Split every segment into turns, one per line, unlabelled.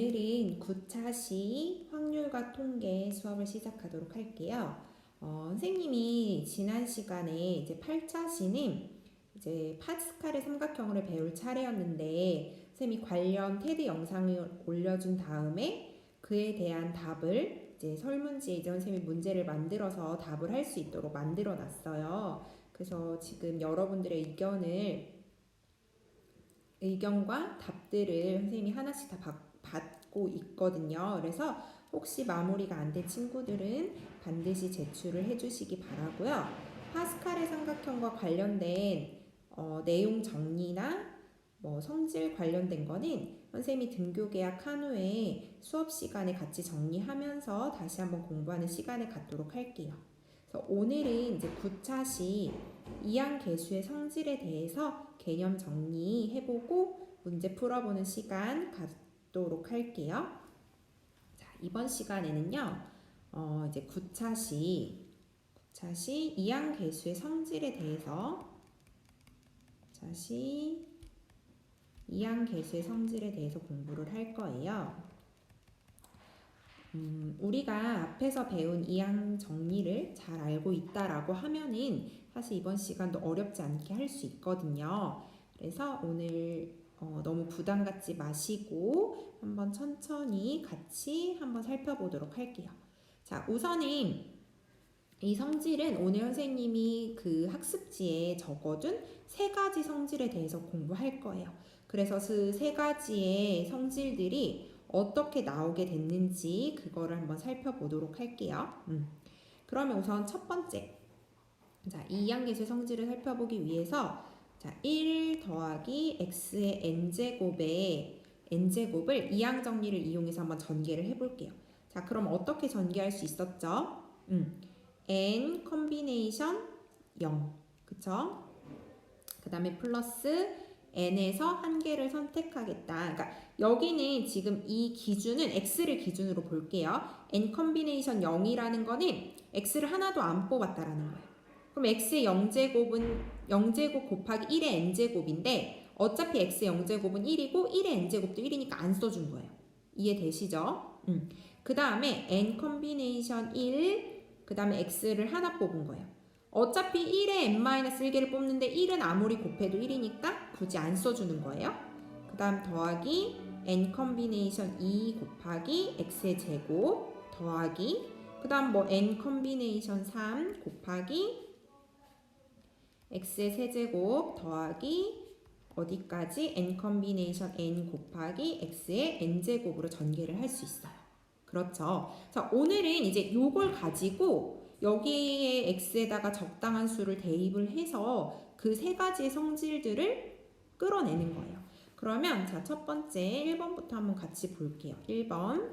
오늘은 9차시 확률과 통계 수업을 시작하도록 할게요. 선생님이 지난 시간에 이제 8차시는 이제 파스칼의 삼각형을 배울 차례였는데 선생님이 관련 테드 영상을 올려준 다음에 그에 대한 답을 이제 설문지에 이제 선생님이 문제를 만들어서 답을 할 수 있도록 만들어 놨어요. 그래서 지금 여러분들의 의견과 답들을 선생님이 하나씩 다 받고 있거든요. 그래서 혹시 마무리가 안 된 친구들은 반드시 제출을 해주시기 바라고요. 파스칼의 삼각형과 관련된 내용 정리나 성질 관련된 거는 선생님이 등교계약 한 후에 수업 시간에 같이 정리하면서 다시 한번 공부하는 시간을 갖도록 할게요. 그래서 오늘은 이제 9차시 이항계수의 성질에 대해서 개념 정리해보고 문제 풀어보는 시간 갖도록 할게요. 자, 이번 시간에는요, 이제 9차시 이항계수의 성질에 대해서 이항계수의 성질에 대해서 공부를 할 거예요. 우리가 앞에서 배운 이항 정리를 잘 알고 있다라고 하면은 사실 이번 시간도 어렵지 않게 할 수 있거든요. 그래서 오늘 너무 부담 갖지 마시고 한번 천천히 같이 한번 살펴보도록 할게요. 자, 우선은 이 성질은 오늘 선생님이 그 학습지에 적어둔 세 가지 성질에 대해서 공부할 거예요. 그래서 그 세 가지의 성질들이 어떻게 나오게 됐는지 그거를 한번 살펴보도록 할게요. 그러면 우선 첫 번째, 자, 이 이항계수의 성질을 살펴보기 위해서 자, 1 더하기 x의 n제곱을 이항 정리를 이용해서 한번 전개를 해볼게요. 자, 그럼 어떻게 전개할 수 있었죠? n 컨비네이션 0, 그쵸? 그 다음에 플러스 n에서 한 개를 선택하겠다. 그러니까 여기는 지금 이 기준은 x를 기준으로 볼게요. n 컨비네이션 0이라는 거는 x를 하나도 안 뽑았다라는 거예요. 그럼 x의 0제곱 곱하기 1의 n제곱인데 어차피 x의 0제곱은 1이고 1의 n제곱도 1이니까 안 써준 거예요. 이해되시죠? 그 다음에 n 컨비네이션 1, 그 다음에 x를 하나 뽑은 거예요. 어차피 1에 n-1개를 뽑는데 1은 아무리 곱해도 1이니까 굳이 안 써주는 거예요. 그 다음 더하기 n 컨비네이션 2 곱하기 x의 제곱 더하기 그 다음 n 컨비네이션 3 곱하기 x의 세제곱 더하기 어디까지 n 컨비네이션 n 곱하기 x의 n제곱으로 전개를 할 수 있어요. 그렇죠. 자, 오늘은 이제 요걸 가지고 여기에 x에다가 적당한 수를 대입을 해서 그 세 가지의 성질들을 끌어내는 거예요. 그러면 자, 첫 번째 1번부터 한번 같이 볼게요. 1번.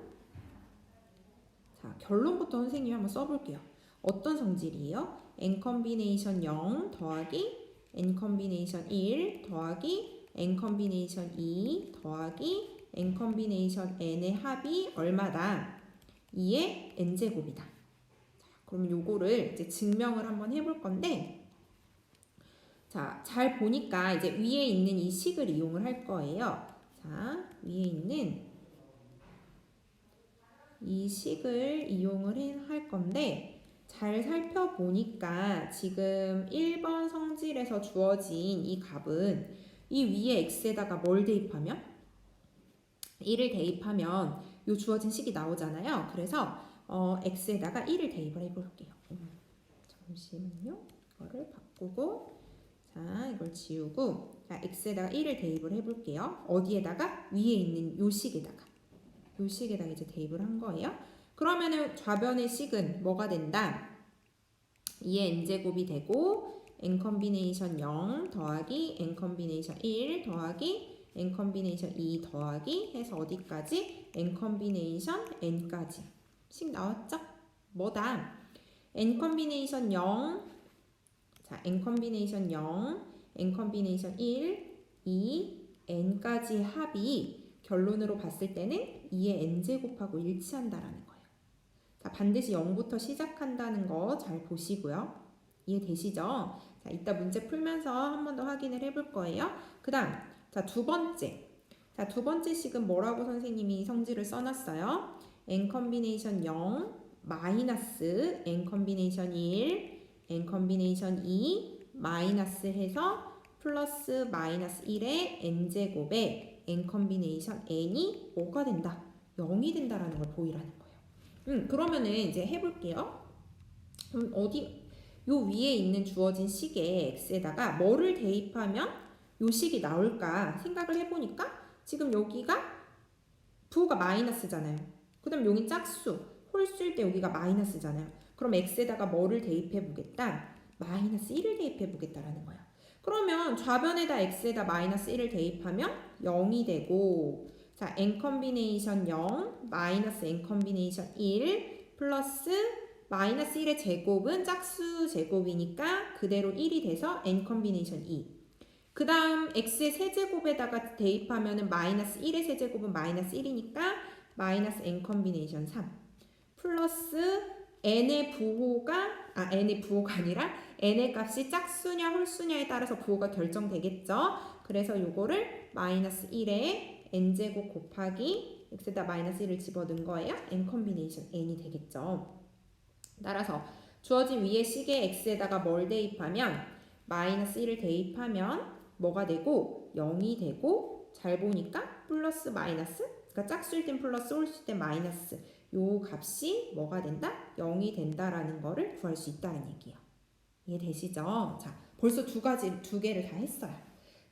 자, 결론부터 선생님이 한번 써볼게요. 어떤 성질이에요? n 컨비네이션 0 더하기 n 컨비네이션 1 더하기 n 컨비네이션 2 더하기 n 컨비네이션 n의 합이 얼마다? 2의 n제곱이다. 자, 그럼 요거를 이제 증명을 한번 해볼 건데 자, 잘 보니까 이제 위에 있는 이 식을 이용을 할 거예요. 자, 위에 있는 이 식을 이용을 할 건데 잘 살펴보니까 지금 1번 성질에서 주어진 이 값은 이 위에 x에다가 뭘 대입하면? 1을 대입하면 요 주어진 식이 나오잖아요. 그래서 x에다가 1을 대입을 해볼게요. 잠시만요. 이거를 바꾸고 자, 이걸 지우고 자, x에다가 1을 대입을 해볼게요. 어디에다가? 위에 있는 요 식에다가 이제 대입을 한 거예요. 그러면은 좌변의 식은 뭐가 된다? 2의 n제곱이 되고 n 컨비네이션 0 더하기 n 컨비네이션 1 더하기 n 컨비네이션 2 더하기 해서 어디까지? n 컨비네이션 n까지 식 나왔죠? 뭐다? n 컨비네이션 0 자, n 컨비네이션 0 n 컨비네이션 1 2 n까지의 합이 결론으로 봤을 때는 2의 n제곱하고 일치한다라는 거예요. 자, 반드시 0부터 시작한다는 거 잘 보시고요. 이해되시죠? 자, 이따 문제 풀면서 한 번 더 확인을 해볼 거예요. 그 다음, 자, 두 번째. 자, 두 번째 식은 뭐라고 선생님이 성질을 써놨어요? n 컨비네이션 0 마이너스 n 컨비네이션 1 n 컨비네이션 2 마이너스 해서 플러스 마이너스 1의 n제곱에 n 컨비네이션 n이 뭐가 된다? 0이 된다라는 걸 보이라는 거예요. 그러면은 이제 해볼게요. 그럼 요 위에 있는 주어진 식의 x에다가 뭐를 대입하면 요 식이 나올까 생각을 해보니까 지금 여기가 부호가 마이너스잖아요. 그 다음 여기 짝수, 홀수일 때 여기가 마이너스잖아요. 그럼 x에다가 뭐를 대입해 보겠다? 마이너스 1을 대입해 보겠다라는 거야. 그러면 좌변에다 x에다 마이너스 1을 대입하면 0이 되고, 자, n 컨비네이션 0 마이너스 n 컨비네이션 1 플러스 마이너스 1의 제곱은 짝수 제곱이니까 그대로 1이 돼서 n 컨비네이션 2. 그 다음 x의 세제곱에다가 대입하면은 마이너스 1의 세제곱은 마이너스 1이니까 마이너스 n 컨비네이션 3 플러스 n의 부호가 아니라 n의 값이 짝수냐 홀수냐에 따라서 부호가 결정되겠죠. 그래서 요거를 마이너스 1에 n제곱 곱하기 x에다 마이너스 1을 집어넣은 거예요. n 컨비네이션 n이 되겠죠. 따라서 주어진 위의 식의 x에다가 뭘 대입하면 마이너스 1을 대입하면 뭐가 되고 0이 되고, 잘 보니까 플러스 마이너스, 그러니까 짝수일 땐 플러스 홀수일 땐 마이너스, 요 값이 뭐가 된다? 0이 된다라는 거를 구할 수 있다는 얘기예요. 이해되시죠? 자, 벌써 두 개를 다 했어요.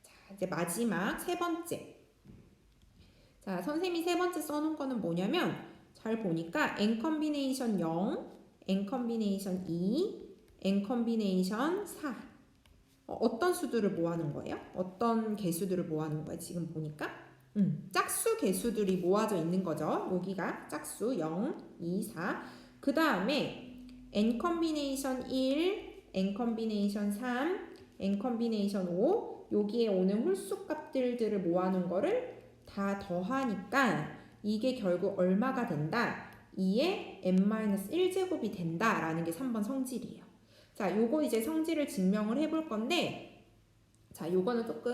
자, 이제 마지막 세 번째. 자, 선생님이 세 번째 써놓은 거는 뭐냐면, 잘 보니까 n 컨비네이션 0, n 컨비네이션 2, n 컨비네이션 4. 어떤 수들을 모아놓은 거예요? 어떤 개수들을 모아놓은 거예요? 지금 보니까 짝수 개수들이 모아져 있는 거죠. 여기가 짝수 0, 2, 4. 그 다음에 n 컨비네이션 1, n 컨비네이션 3, n 컨비네이션 5. 여기에 오는 홀수 값들을 모아놓은 거를 다 더하니까 이게 결국 얼마가 된다? 2의 n-1제곱이 된다라는 게 3번 성질이에요. 자, 요거 이제 성질을 증명을 해볼 건데, 자, 요거는 조금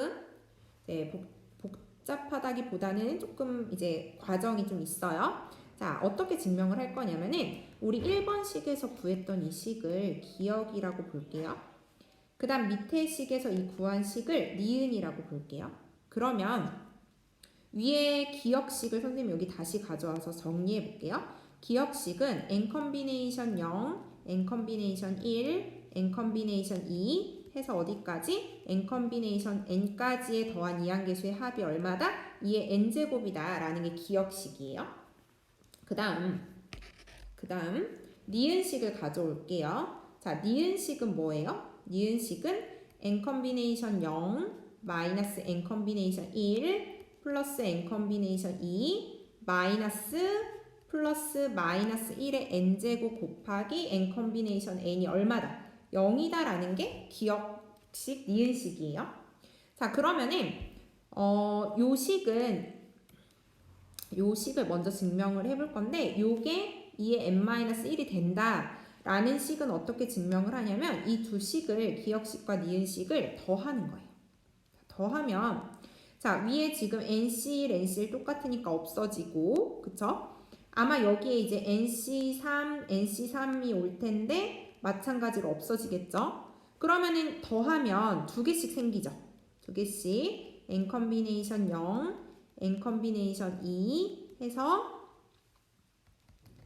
복잡하다기보다는 조금 이제 과정이 좀 있어요. 자, 어떻게 증명을 할 거냐면은 우리 1번 식에서 구했던 이 식을 기억이라고 볼게요. 그 다음 밑에 식에서 이 구한 식을 니은이라고 볼게요. 그러면 위에 기억식을 선생님 여기 다시 가져와서 정리해 볼게요. 기억식은 n 컨비네이션 0, n 컨비네이션 1, n 컨비네이션 2 해서 어디까지? n 컨비네이션 n까지의 더한 이항계수의 합이 얼마다? 2의 n제곱이다 라는 게 기억식이에요. 그 다음 니은식을 가져올게요. 자, 니은식은 뭐예요? 니은식은 n 컨비네이션 0 마이너스 n 컨비네이션 1 플러스 n 컨비네이션 2 마이너스 플러스 마이너스 1의 n제곱 곱하기 n 컨비네이션 n이 얼마다? 0이다 라는 게 기억식 니은식이에요. 자, 그러면은 요 식을 먼저 증명을 해볼 건데, 요게 2의 n-1이 된다 라는 식은 어떻게 증명을 하냐면 이 두 식을, 기억식과 니은식을 더하는 거예요. 더하면 자, 위에 지금 NC1, NC1 똑같으니까 없어지고, 그쵸? 아마 여기에 이제 NC3, NC3이 올 텐데 마찬가지로 없어지겠죠? 그러면은 더하면 두 개씩 생기죠. 두 개씩 n 컨비네이션 0, n 컨비네이션 2 해서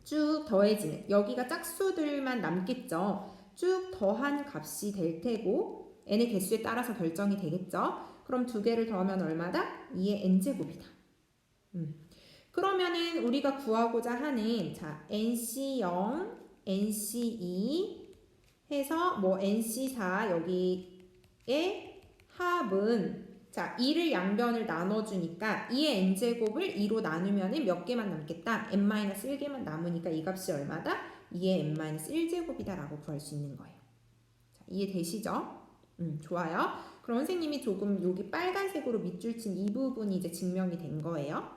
쭉 더해지는, 여기가 짝수들만 남겠죠. 쭉 더한 값이 될 테고 n의 개수에 따라서 결정이 되겠죠. 그럼 두 개를 더하면 얼마다? 2의 n제곱이다. 그러면은 우리가 구하고자 하는 자 NC0, NC2 해서 뭐 NC4 여기에 합은 자 2를 양변을 나눠주니까 2의 n제곱을 2로 나누면은 몇 개만 남겠다? n-1개만 남으니까 이 값이 얼마다? 2의 n-1제곱이다 라고 구할 수 있는 거예요. 자, 이해되시죠? 좋아요. 그럼 선생님이 조금 여기 빨간색으로 밑줄 친 이 부분이 이제 증명이 된 거예요.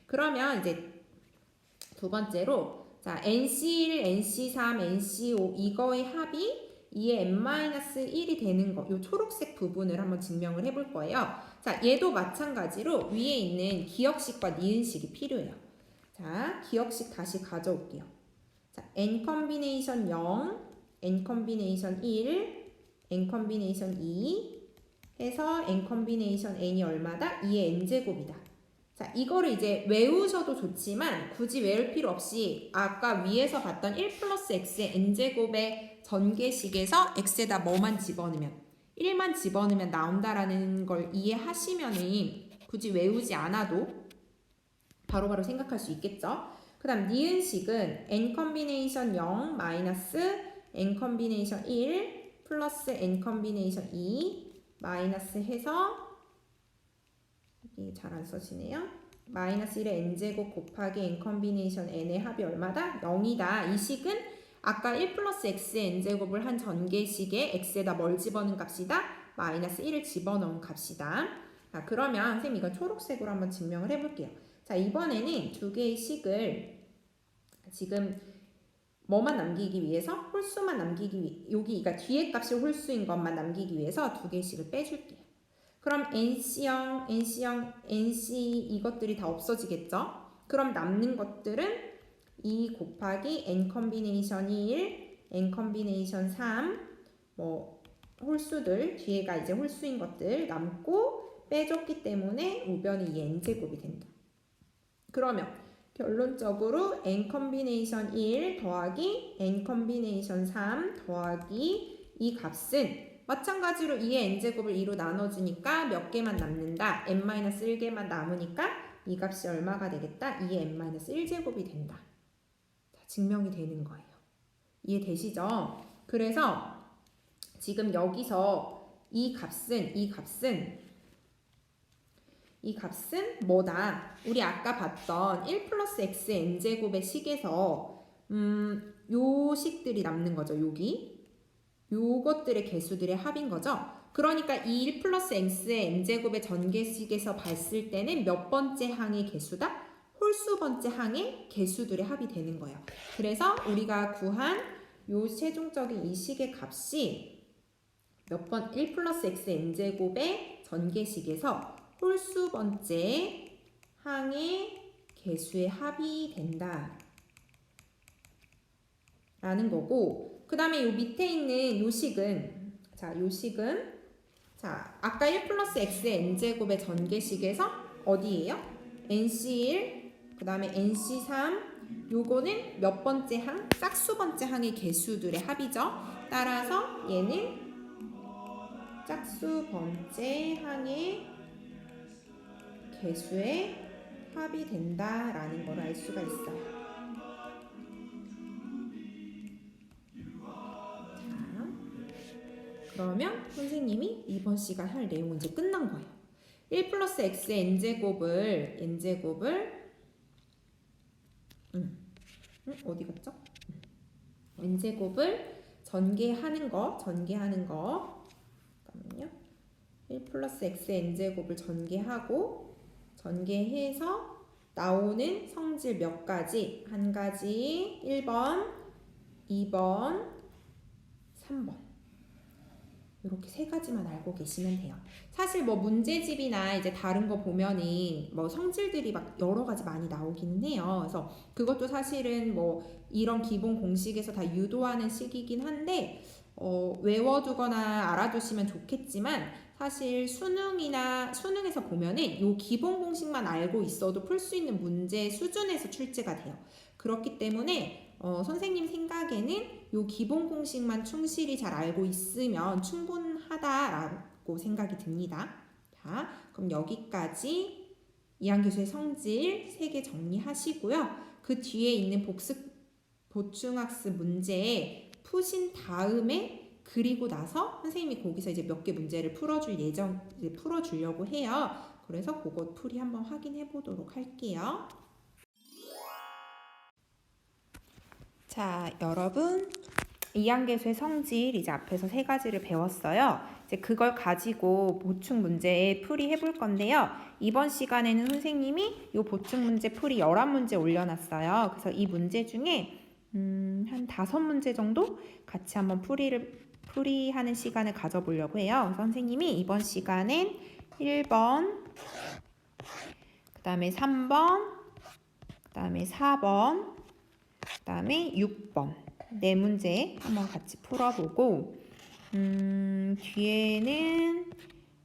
그러면 이제 두 번째로 자 NC1, NC3, NC5 이거의 합이 2의 n-1이 되는 거, 이 초록색 부분을 한번 증명을 해볼 거예요. 자, 얘도 마찬가지로 위에 있는 기억식과 니은식이 필요해요. 자, 기억식 다시 가져올게요. 자, n 컨비네이션 0, n 컨비네이션 1, n 컨비네이션 2 해서 n 컨비네이션 n이 얼마다? 2의 n제곱이다. 자, 이거를 이제 외우셔도 좋지만 굳이 외울 필요 없이 아까 위에서 봤던 1 플러스 x의 n제곱의 전개식에서 x에다 뭐만 집어넣으면 1만 집어넣으면 나온다라는 걸 이해하시면은 굳이 외우지 않아도 바로바로 생각할 수 있겠죠. 그 다음 니은식은 n 컨비네이션 0 마이너스 n 컨비네이션 1 플러스 n 컨비네이션 2 마이너스 해서 여기 잘 안 써지네요. 마이너스 1의 n제곱 곱하기 n 컨비네이션 n의 합이 얼마다? 0이다. 이 식은 아까 1 플러스 x의 n제곱을 한 전개식에 x에다 뭘 집어넣은 값이다? 마이너스 1을 집어넣은 값이다. 자, 그러면 선생님 이건 초록색으로 한번 증명을 해볼게요. 자, 이번에는 두 개의 식을 지금 뭐만 남기기 위해서? 홀수만 남기기 위해 여기 그러니까 뒤에 값이 홀수인 것만 남기기 위해서 두 개의 식을 빼줄게요. 그럼 NC0, NC0, NC 이것들이 다 없어지겠죠? 그럼 남는 것들은 2 곱하기 N 컨비네이션 1, N 컨비네이션 3, 뭐 홀수들, 뒤에가 이제 홀수인 것들 남고 빼줬기 때문에 우변이 2n제곱이 된다. 그러면 결론적으로 N 컨비네이션 1 더하기 N 컨비네이션 3 더하기 이 값은 마찬가지로 2의 n제곱을 2로 나눠주니까 몇 개만 남는다. n-1개만 남으니까 이 값이 얼마가 되겠다? 2의 n-1제곱이 된다. 자, 증명이 되는 거예요. 이해되시죠? 그래서 지금 여기서 이 값은 뭐다? 우리 아까 봤던 1 플러스 x의 n제곱의 식에서 요 식들이 남는 거죠. 여기. 요것들의 개수들의 합인 거죠. 그러니까 이 1 플러스 x의 n제곱의 전개식에서 봤을 때는 몇 번째 항의 개수다? 홀수 번째 항의 개수들의 합이 되는 거예요. 그래서 우리가 구한 요 최종적인 이 식의 값이 몇 번 1 플러스 x의 n제곱의 전개식에서 홀수 번째 항의 개수의 합이 된다 라는 거고, 그 다음에 요 밑에 있는 요 식은 아까 1 플러스 x의 n제곱의 전개식에서 어디예요? nc1 그 다음에 nc3 요거는 몇 번째 항? 짝수 번째 항의 개수들의 합이죠. 따라서 얘는 짝수 번째 항의 개수의 합이 된다라는 걸 알 수가 있어요. 그러면 선생님이 이번 시간 할 내용은 이제 끝난 거예요. 1 플러스 x의 n제곱을 어디 갔죠? n제곱을 전개하는 거 잠깐만요. 1 플러스 x의 n제곱을 전개해서 나오는 성질 몇 가지? 한 가지 1번, 2번, 3번 이렇게 세 가지만 알고 계시면 돼요. 사실 뭐 문제집이나 이제 다른 거 보면은 뭐 성질들이 막 여러 가지 많이 나오기는 해요. 그래서 그것도 사실은 뭐 이런 기본 공식에서 다 유도하는 식이긴 한데 외워두거나 알아두시면 좋겠지만 사실 수능에서 보면은 요 기본 공식만 알고 있어도 풀 수 있는 문제 수준에서 출제가 돼요. 그렇기 때문에 선생님 생각에는 요 기본 공식만 충실히 잘 알고 있으면 충분하다라고 생각이 듭니다. 자, 그럼 여기까지 이항계수의 성질 3개 정리하시고요. 그 뒤에 있는 보충학습 문제 푸신 다음에 그리고 나서 선생님이 거기서 이제 몇 개 문제를 풀어주려고 해요. 그래서 그거 풀이 한번 확인해 보도록 할게요. 자, 여러분 이항계수의 성질 이제 앞에서 3가지를 배웠어요. 이제 그걸 가지고 보충 문제 풀이 해볼 건데요. 이번 시간에는 선생님이 이 보충 문제 풀이 11문제 올려놨어요. 그래서 이 문제 중에 한 5문제 정도 같이 한번 풀이를 풀이하는 시간을 가져보려고 해요. 선생님이 이번 시간엔 1번, 그 다음에 3번, 그 다음에 4번, 그 다음에 6번 네 문제 한번 같이 풀어보고 뒤에는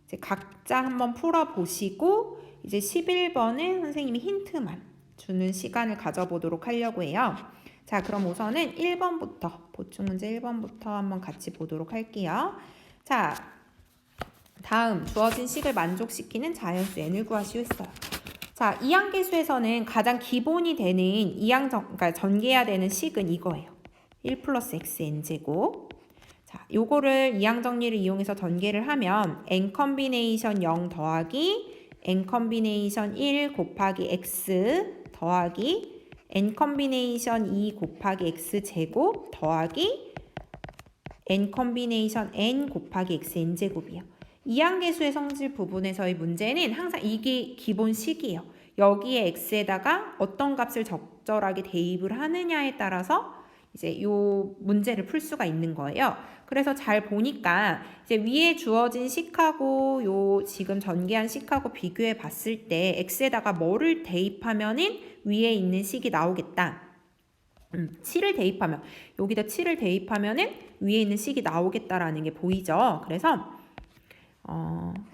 이제 각자 한번 풀어보시고 이제 11번은 선생님이 힌트만 주는 시간을 가져보도록 하려고 해요. 자, 그럼 우선은 1번부터 보충문제 1번부터 한번 같이 보도록 할게요. 자, 다음 주어진 식을 만족시키는 자연수 n을 구하시오했어요. 자, 이항계수에서는 가장 기본이 되는 그러니까 전개해야 되는 식은 이거예요. 1 플러스 xn제곱. 자, 요거를 이항 정리를 이용해서 전개를 하면 n 컨비네이션 0 더하기 n 컨비네이션 1 곱하기 x 더하기 n 컨비네이션 2 곱하기 x 제곱 더하기 n 컨비네이션 n 곱하기 xn 제곱이에요. 이항계수의 성질 부분에서의 문제는 항상 이게 기본식이에요. 여기에 x에다가 어떤 값을 적절하게 대입을 하느냐에 따라서 이제 요 문제를 풀 수가 있는 거예요. 그래서 잘 보니까 이제 위에 주어진 식하고 요 지금 전개한 식하고 비교해 봤을 때 x에다가 뭐를 대입하면은 위에 있는 식이 나오겠다. 7을 대입하면 여기다 7을 대입하면은 위에 있는 식이 나오겠다라는 게 보이죠. 그래서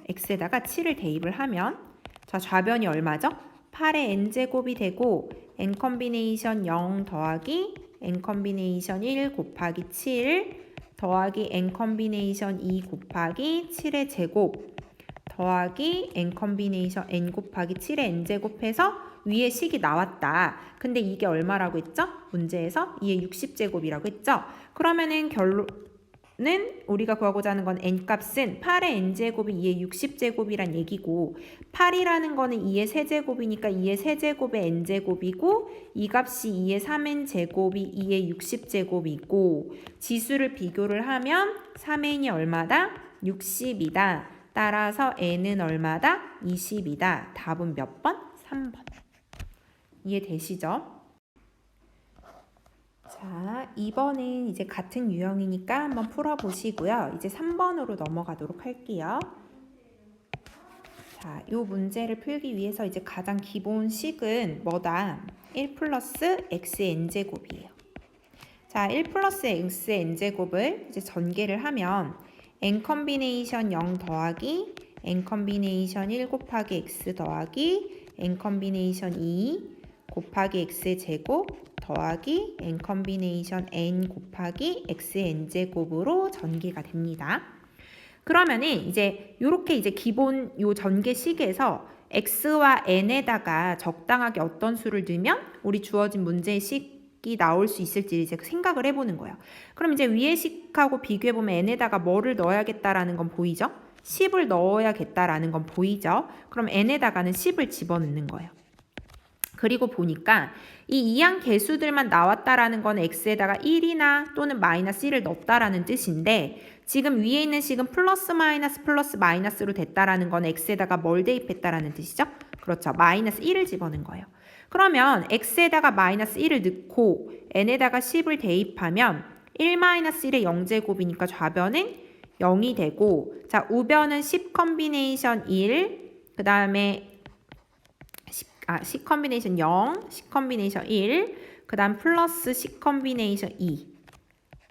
x에다가 7을 대입을 하면 자, 좌변이 얼마죠? 8의 n제곱이 되고 n 컨비네이션 0 더하기 n 컨비네이션 1 곱하기 7 더하기 n 컨비네이션 2 곱하기 7의 제곱 더하기 n 컨비네이션 n 곱하기 7의 n제곱 해서 위에 식이 나왔다. 근데 이게 얼마라고 했죠? 문제에서 2의 60제곱이라고 했죠? 그러면은 결론은 우리가 구하고자 하는 건 n값은 8의 n제곱이 2의 60제곱이란 얘기고 8이라는 거는 2의 세제곱이니까 2의 세제곱의 n제곱이고 이 값이 2의 3n제곱이 2의 60제곱이고 지수를 비교를 하면 3n이 얼마다? 60이다. 따라서 n은 얼마다? 20이다. 답은 몇 번? 3번. 이해되시죠? 자, 2번은 이제 같은 유형이니까 한번 풀어보시고요. 이제 3번으로 넘어가도록 할게요. 자, 이 문제를 풀기 위해서 이제 가장 기본 식은 뭐다? 1 플러스 xn제곱이에요. 자, 1 플러스 xn제곱을 이제 전개를 하면 n 컨비네이션 0 더하기 n 컨비네이션 1 곱하기 x 더하기 n 컨비네이션 2 곱하기 x의 제곱 더하기 n 컨비네이션 n 곱하기 xn 제곱으로 전개가 됩니다. 그러면은 이제 요렇게 이제 기본 요 전개식에서 x와 n에다가 적당하게 어떤 수를 넣으면 우리 주어진 문제의 식이 나올 수 있을지 이제 생각을 해보는 거예요. 그럼 이제 위의 식하고 비교해보면 n에다가 뭐를 넣어야겠다라는 건 보이죠? 10을 넣어야겠다라는 건 보이죠? 그럼 n에다가는 10을 집어넣는 거예요. 그리고 보니까 이 이항 개수들만 나왔다라는 건 x에다가 1이나 또는 마이너스 1을 넣었다라는 뜻인데 지금 위에 있는 식은 플러스 마이너스로 됐다라는 건 x에다가 뭘 대입했다라는 뜻이죠? 그렇죠. 마이너스 1을 집어넣은 거예요. 그러면 x에다가 마이너스 1을 넣고 n에다가 10을 대입하면 1 마이너스 1의 0제곱이니까 좌변은 0이 되고 자 우변은 10 컨비네이션 1 그 다음에 10 컨비네이션 0, 10 컨비네이션 1, 그 다음 플러스 10 컨비네이션 2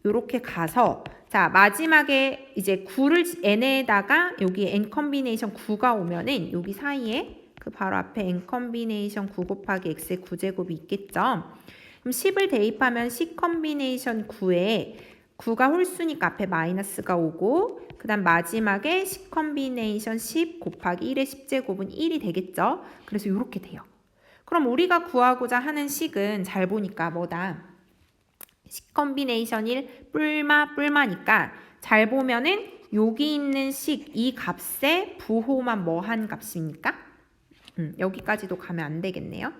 요렇게 가서 자 마지막에 이제 9를 n에다가 여기 n 컨비네이션 9가 오면은 여기 사이에 그 바로 앞에 n 컨비네이션 9 곱하기 x의 9제곱이 있겠죠. 그럼 10을 대입하면 10 컨비네이션 9에 9가 홀수니까 앞에 마이너스가 오고 그 다음 마지막에 10 컨비네이션 10 곱하기 1의 10제곱은 1이 되겠죠. 그래서 이렇게 돼요. 그럼 우리가 구하고자 하는 식은 잘 보니까 뭐다? 10 컨비네이션 1 뿔마니까 잘 보면은 여기 있는 식 이 값의 부호만 뭐 한 값입니까? 여기까지도 가면 안 되겠네요.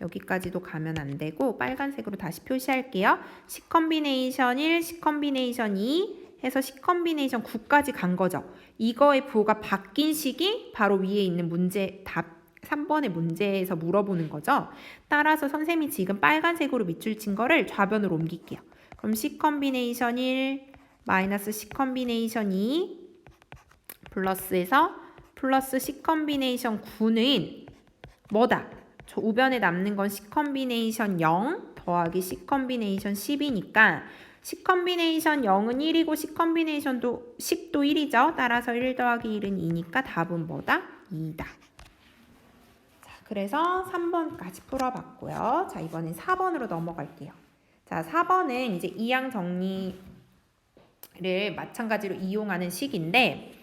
여기까지도 가면 안 되고 빨간색으로 다시 표시할게요. 10 컨비네이션 1, 10 컨비네이션 2 해서 10 컨비네이션 9까지 간 거죠. 이거의 부호가 바뀐 식이 바로 위에 있는 문제 답 3번의 문제에서 물어보는 거죠. 따라서 선생님이 지금 빨간색으로 밑줄 친 거를 좌변으로 옮길게요. 그럼 10 컨비네이션 1, 마이너스 C 컨비네이션 2 플러스에서 플러스 C 컨비네이션 9는 뭐다? 저 우변에 남는 건 C 컨비네이션 0 더하기 C 컨비네이션 10이니까 C 컨비네이션 0은 1이고 C 컨비네이션도 10도 1이죠. 따라서 1 더하기 1은 2니까 답은 뭐다? 2다. 자, 그래서 3번까지 풀어봤고요. 자, 이번엔 4번으로 넘어갈게요. 자, 4번은 이제 이항 정리를 마찬가지로 이용하는 식인데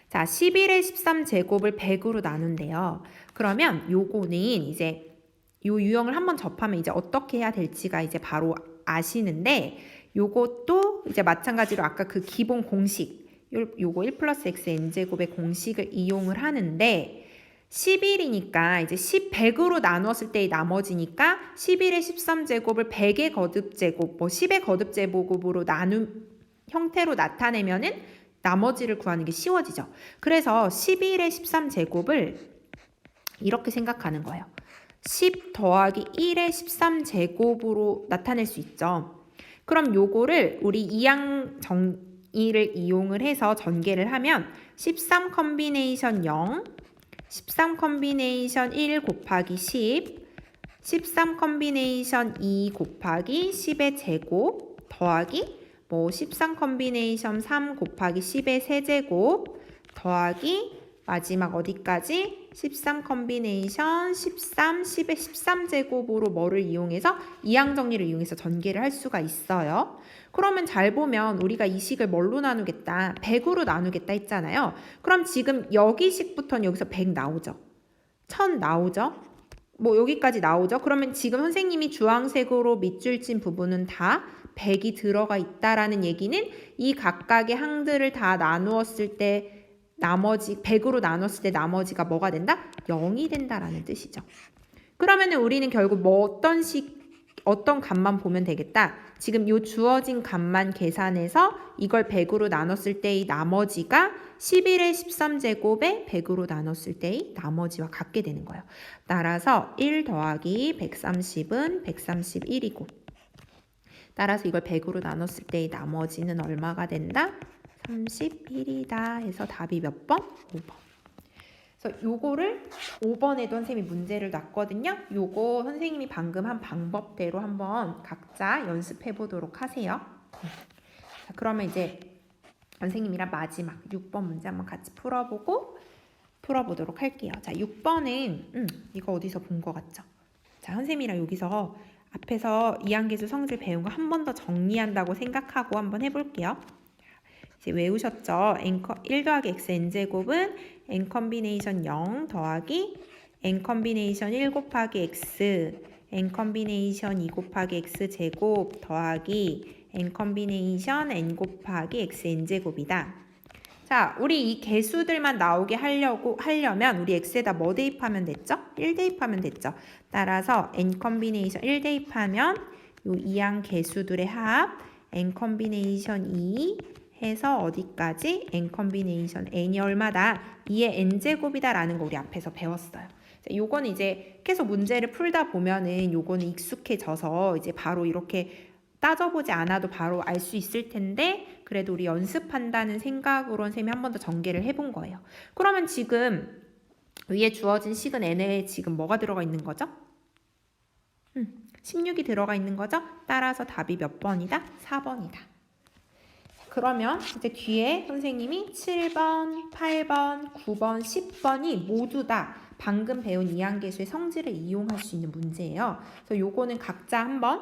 자, 11의 13제곱을 100으로 나눈대요. 그러면 요거는 이제 요 유형을 한번 접하면 이제 어떻게 해야 될지가 이제 바로 아시는데 요것도 이제 마찬가지로 아까 그 기본 공식 요거 1 플러스 x n제곱의 공식을 이용을 하는데 11이니까 이제 100으로 나눴을 때의 나머지니까 11의 13제곱을 100의 거듭제곱 뭐 10의 거듭제곱으로 나눈 형태로 나타내면은 나머지를 구하는 게 쉬워지죠. 그래서 11의 13제곱을 이렇게 생각하는 거예요. 10 더하기 1의 13제곱으로 나타낼 수 있죠. 그럼 요거를 우리 이항 정의를 이용을 해서 전개를 하면 13 컨비네이션 0, 13 컨비네이션 1 곱하기 10, 13 컨비네이션 2 곱하기 10의 제곱 더하기 뭐 13 컨비네이션 3 곱하기 10의 세제곱 더하기 마지막 어디까지? 13 컨비네이션 13, 10의 13제곱으로 뭐를 이용해서 이항 정리를 이용해서 전개를 할 수가 있어요. 그러면 잘 보면 우리가 이 식을 뭘로 나누겠다? 100으로 나누겠다 했잖아요. 그럼 지금 여기 식부터는 여기서 100 나오죠. 1000 나오죠. 뭐 여기까지 나오죠. 그러면 지금 선생님이 주황색으로 밑줄 친 부분은 다 100이 들어가 있다라는 얘기는 이 각각의 항들을 다 나누었을 때 나머지 100으로 나눴을 때 나머지가 뭐가 된다? 0이 된다라는 뜻이죠. 그러면은 우리는 결국 뭐 어떤 값만 보면 되겠다. 지금 요 주어진 값만 계산해서 이걸 100으로 나눴을 때의 나머지가 11의 13제곱에 100으로 나눴을 때의 나머지와 같게 되는 거예요. 따라서 1 더하기 130은 131이고 따라서 이걸 100으로 나눴을 때의 나머지는 얼마가 된다? 31이다 해서 답이 몇 번? 5번. 그래서 요거를 5번에도 선생님이 문제를 놨거든요. 요거 선생님이 방금 한 방법대로 한번 각자 연습해 보도록 하세요. 자, 그러면 이제 선생님이랑 마지막 6번 문제 한번 같이 풀어보도록 할게요. 자, 6번은 이거 어디서 본 것 같죠? 자, 선생님이랑 여기서 앞에서 이항계수 성질 배운 거 한 번 더 정리한다고 생각하고 한번 해볼게요. 이제 외우셨죠? 1 더하기 x n제곱은 n 컨비네이션 0 더하기 n 컨비네이션 1 곱하기 x n 컨비네이션 2 곱하기 x 제곱 더하기 n 컨비네이션 n 곱하기 x n제곱이다. 자, 우리 이 개수들만 나오게 하려면 우리 x에다 뭐 대입하면 됐죠? 1 대입하면 됐죠. 따라서 n 컨비네이션 1 대입하면 요 이항 개수들의 합 n 컨비네이션 2 해서 어디까지? n 컨비네이션 n이 얼마다? 2의 n제곱이다 라는 거 우리 앞에서 배웠어요. 요거는 이제 계속 문제를 풀다 보면은 요거는 익숙해져서 이제 바로 이렇게 따져보지 않아도 바로 알 수 있을 텐데 그래도 우리 연습한다는 생각으로 선생님이 한 번 더 전개를 해본 거예요. 그러면 지금 위에 주어진 식은 n에 지금 뭐가 들어가 있는 거죠? 16이 들어가 있는 거죠? 따라서 답이 몇 번이다? 4번이다. 그러면 이제 뒤에 선생님이 7번, 8번, 9번, 10번이 모두 다 방금 배운 이항계수의 성질을 이용할 수 있는 문제예요. 그래서 요거는 각자 한번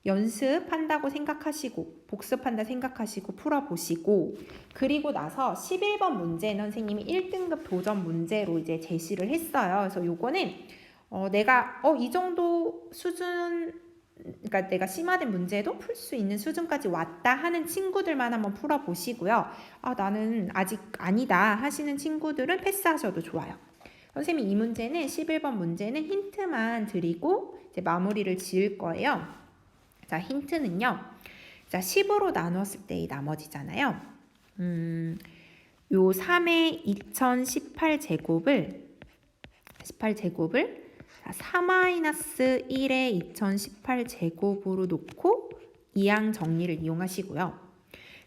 연습한다고 생각하시고 복습한다 생각하시고 풀어보시고 그리고 나서 11번 문제는 선생님이 1등급 도전 문제로 이제 제시를 했어요. 그래서 요거는 내가 이 정도 수준 그러니까 내가 심화된 문제도 풀 수 있는 수준까지 왔다 하는 친구들만 한번 풀어보시고요. 나는 아직 아니다 하시는 친구들은 패스하셔도 좋아요. 선생님이 이 문제는 11번 문제는 힌트만 드리고 이제 마무리를 지을 거예요. 자, 힌트는요. 자, 10으로 나눴을 때의 나머지잖아요. 요 3의 2018제곱을 4-1의 2018제곱으로 놓고 이항 정리를 이용하시고요.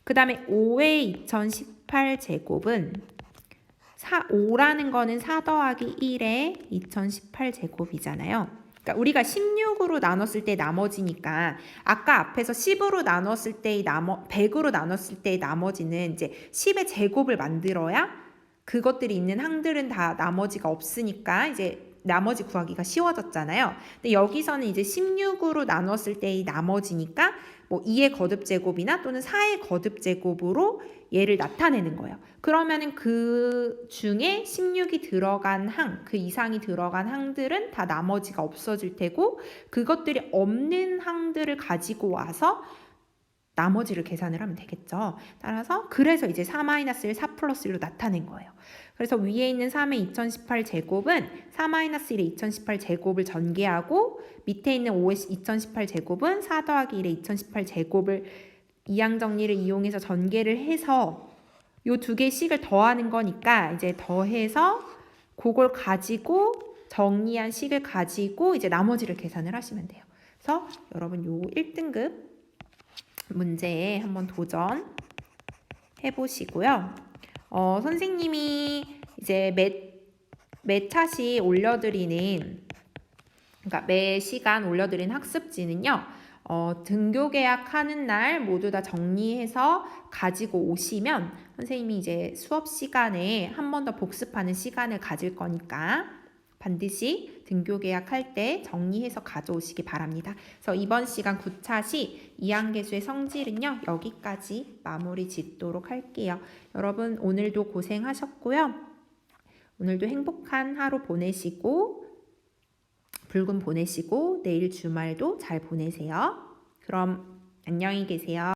그 다음에 5의 2018제곱은 5라는 거는 4 더하기 1의 2018제곱이잖아요. 그러니까 우리가 16으로 나눴을 때 나머지니까 아까 앞에서 10으로 나눴을 때의 100으로 나눴을 때의 나머지는 이제 10의 제곱을 만들어야 그것들이 있는 항들은 다 나머지가 없으니까 이제 나머지 구하기가 쉬워졌잖아요. 근데 여기서는 이제 16으로 나눴을 때의 나머지니까 뭐 2의 거듭제곱이나 또는 4의 거듭제곱으로 얘를 나타내는 거예요. 그러면은 그 중에 16이 들어간 항, 그 이상이 들어간 항들은 다 나머지가 없어질 테고 그것들이 없는 항들을 가지고 와서 나머지를 계산을 하면 되겠죠. 따라서 그래서 이제 4-1을 4 플러스 1로 나타낸 거예요. 그래서 위에 있는 3의 2018제곱은 4-1의 2018제곱을 전개하고 밑에 있는 5의 2018제곱은 4 더하기 1의 2018제곱을 이항 정리를 이용해서 전개를 해서 요 두 개의 식을 더하는 거니까 이제 더해서 그걸 가지고 정리한 식을 가지고 이제 나머지를 계산을 하시면 돼요. 그래서 여러분 요 1등급 문제에 한번 도전해 보시고요. 선생님이 이제 매 차시 올려드리는, 그러니까 매 시간 올려드린 학습지는요, 등교 계약하는 날 모두 다 정리해서 가지고 오시면 선생님이 이제 수업 시간에 한 번 더 복습하는 시간을 가질 거니까 반드시 등교 계약할 때 정리해서 가져오시기 바랍니다. 그래서 이번 시간 9차시 이항계수의 성질은요, 여기까지 마무리 짓도록 할게요. 여러분 오늘도 고생하셨고요. 오늘도 행복한 하루 보내시고 불금 보내시고 내일 주말도 잘 보내세요. 그럼 안녕히 계세요.